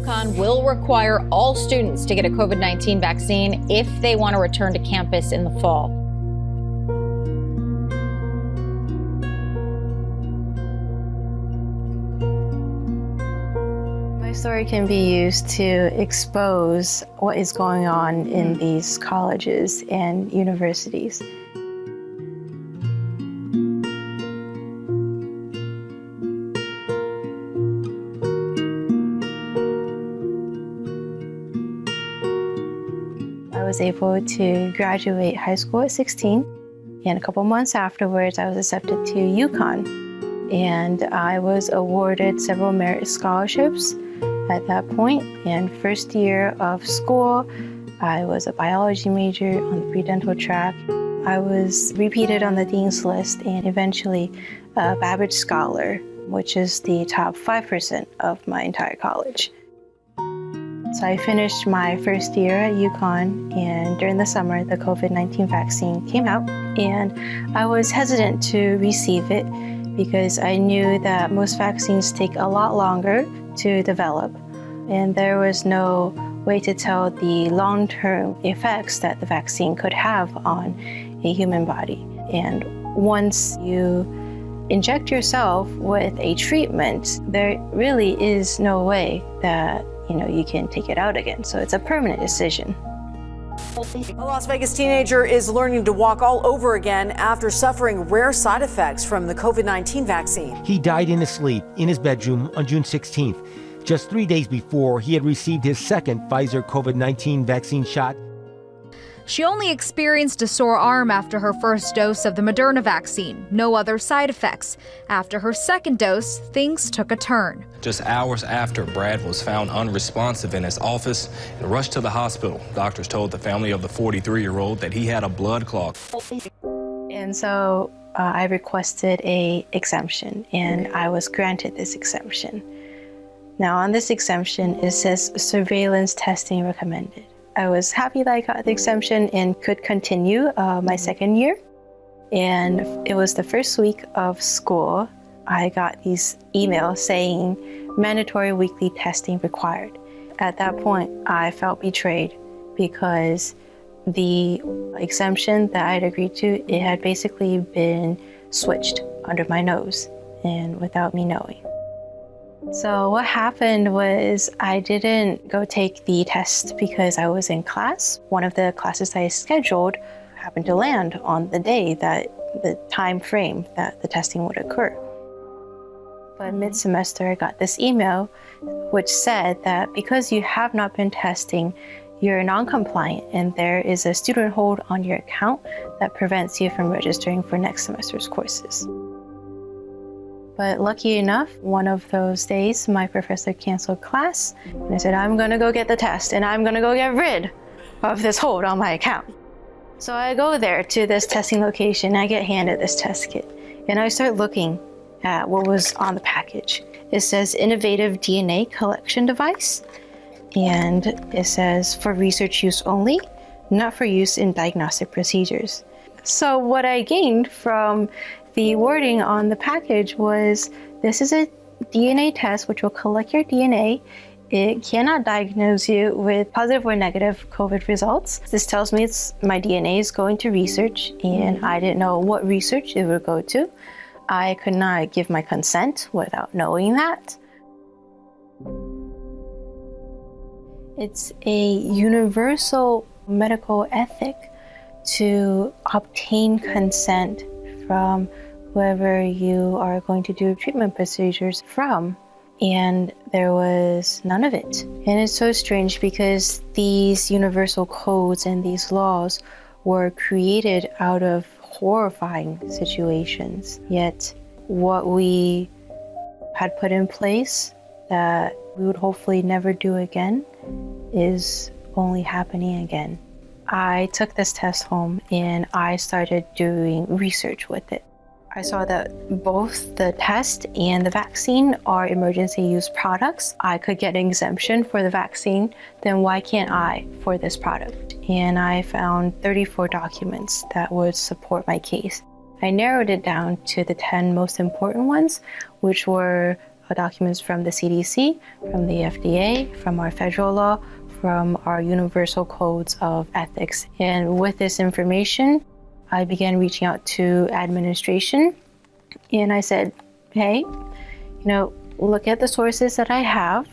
UConn will require all students to get a COVID-19 vaccine if they want to return to campus in the fall. My story can be used to expose what is going on in these colleges and universities. I was able to graduate high school at 16, and a couple months afterwards I was accepted to UConn, and I was awarded several merit scholarships at that point. And first year of school, I was a biology major on the pre-dental track. I was repeated on the dean's list and eventually a Babbage Scholar, which is the top 5% of my entire college. So I finished my first year at UConn, and during the summer, the COVID-19 vaccine came out, and I was hesitant to receive it because I knew that most vaccines take a lot longer to develop, and there was no way to tell the long-term effects that the vaccine could have on a human body. And once you inject yourself with a treatment, there really is no way that you can take it out again. So it's a permanent decision. A Las Vegas teenager is learning to walk all over again after suffering rare side effects from the COVID-19 vaccine. He died in his sleep in his bedroom on June 16th, just 3 days before he had received his second Pfizer COVID-19 vaccine shot. She only experienced a sore arm after her first dose of the Moderna vaccine, no other side effects. After her second dose, things took a turn. Just hours after, Brad was found unresponsive in his office and rushed to the hospital. Doctors told the family of the 43-year-old that he had a blood clot. And so I requested an exemption, and I was granted this exemption. Now on this exemption, it says surveillance testing recommended. I was happy that I got the exemption and could continue my second year. And it was the first week of school, I got these emails saying mandatory weekly testing required. At that point, I felt betrayed because the exemption that I had agreed to, it had basically been switched under my nose and without me knowing. So what happened was I didn't go take the test because I was in class. One of the classes I scheduled happened to land on the day that the time frame that the testing would occur. But mid-semester, I got this email which said that because you have not been testing, you're non-compliant and there is a student hold on your account that prevents you from registering for next semester's courses. But lucky enough, one of those days, my professor canceled class, and I said, I'm gonna go get the test, and I'm gonna go get rid of this hold on my account. So I go there to this testing location, I get handed this test kit, and I start looking at what was on the package. It says innovative DNA collection device, and it says for research use only, not for use in diagnostic procedures. So what I gained from the wording on the package was, this is a DNA test which will collect your DNA. It cannot diagnose you with positive or negative COVID results. This tells me my DNA is going to research, and I didn't know what research it would go to. I could not give my consent without knowing that. It's a universal medical ethic to obtain consent from whoever you are going to do treatment procedures from. And there was none of it. And it's so strange because these universal codes and these laws were created out of horrifying situations. Yet what we had put in place that we would hopefully never do again is only happening again. I took this test home and I started doing research with it. I saw that both the test and the vaccine are emergency use products. I could get an exemption for the vaccine, then why can't I for this product? And I found 34 documents that would support my case. I narrowed it down to the 10 most important ones, which were documents from the CDC, from the FDA, from our federal law, from our universal codes of ethics. And with this information, I began reaching out to administration, and I said, hey, look at the sources that I have.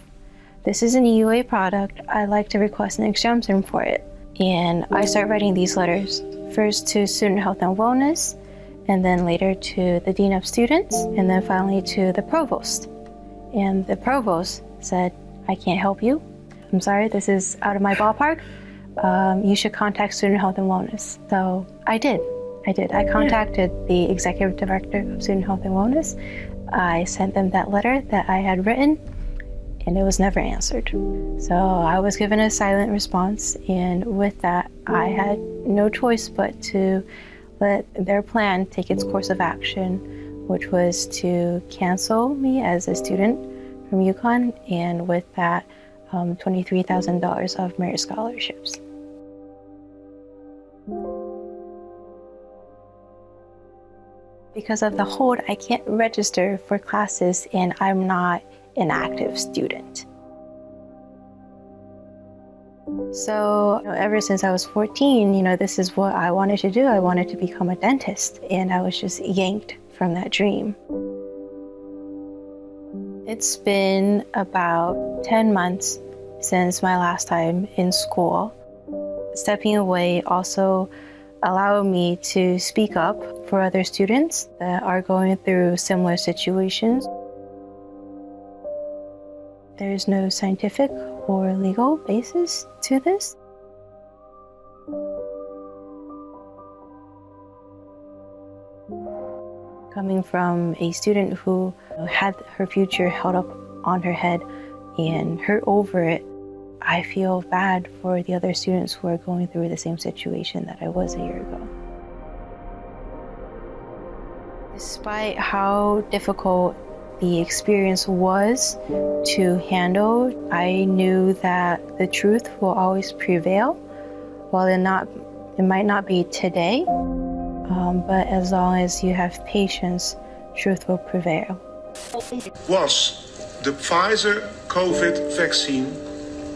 This is an EUA product. I'd like to request an exemption for it. And I started writing these letters, first to Student Health and Wellness, and then later to the Dean of Students, and then finally to the Provost. And the Provost said, I can't help you. I'm sorry, this is out of my ballpark. You should contact Student Health and Wellness. So I did. I contacted the Executive Director of Student Health and Wellness. I sent them that letter that I had written, and it was never answered. So I was given a silent response, and with that, I had no choice but to let their plan take its course of action, which was to cancel me as a student from UConn, and with that, $23,000 of merit scholarships. Because of the hold, I can't register for classes, and I'm not an active student. So ever since I was 14, this is what I wanted to do. I wanted to become a dentist, and I was just yanked from that dream. It's been about 10 months since my last time in school. Stepping away also allowed me to speak up for other students that are going through similar situations. There's no scientific or legal basis to this. Coming from a student who had her future held up on her head and hurt over it, I feel bad for the other students who are going through the same situation that I was a year ago. Despite how difficult the experience was to handle, I knew that the truth will always prevail. While it might not be today, but as long as you have patience, truth will prevail. Was the Pfizer COVID vaccine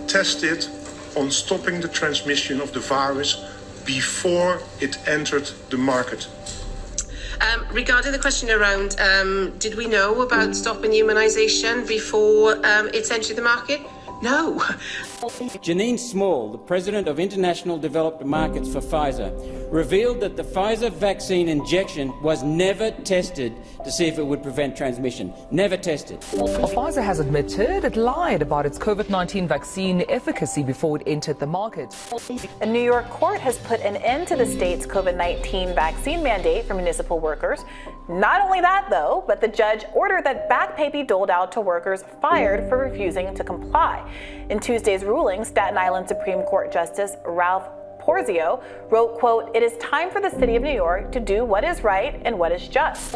tested on stopping the transmission of the virus before it entered the market? Regarding the question around, did we know about stopping immunization before it's entered the market? No. Janine Small, the president of International Developed Markets for Pfizer, revealed that the Pfizer vaccine injection was never tested to see if it would prevent transmission. Never tested. Pfizer has admitted it lied about its COVID-19 vaccine efficacy before it entered the market. A New York court has put an end to the state's COVID-19 vaccine mandate for municipal workers. Not only that, though, but the judge ordered that back pay be doled out to workers fired for refusing to comply. In Tuesday's ruling, Staten Island Supreme Court Justice Ralph Porzio wrote, quote, "It is time for the city of New York to do what is right and what is just."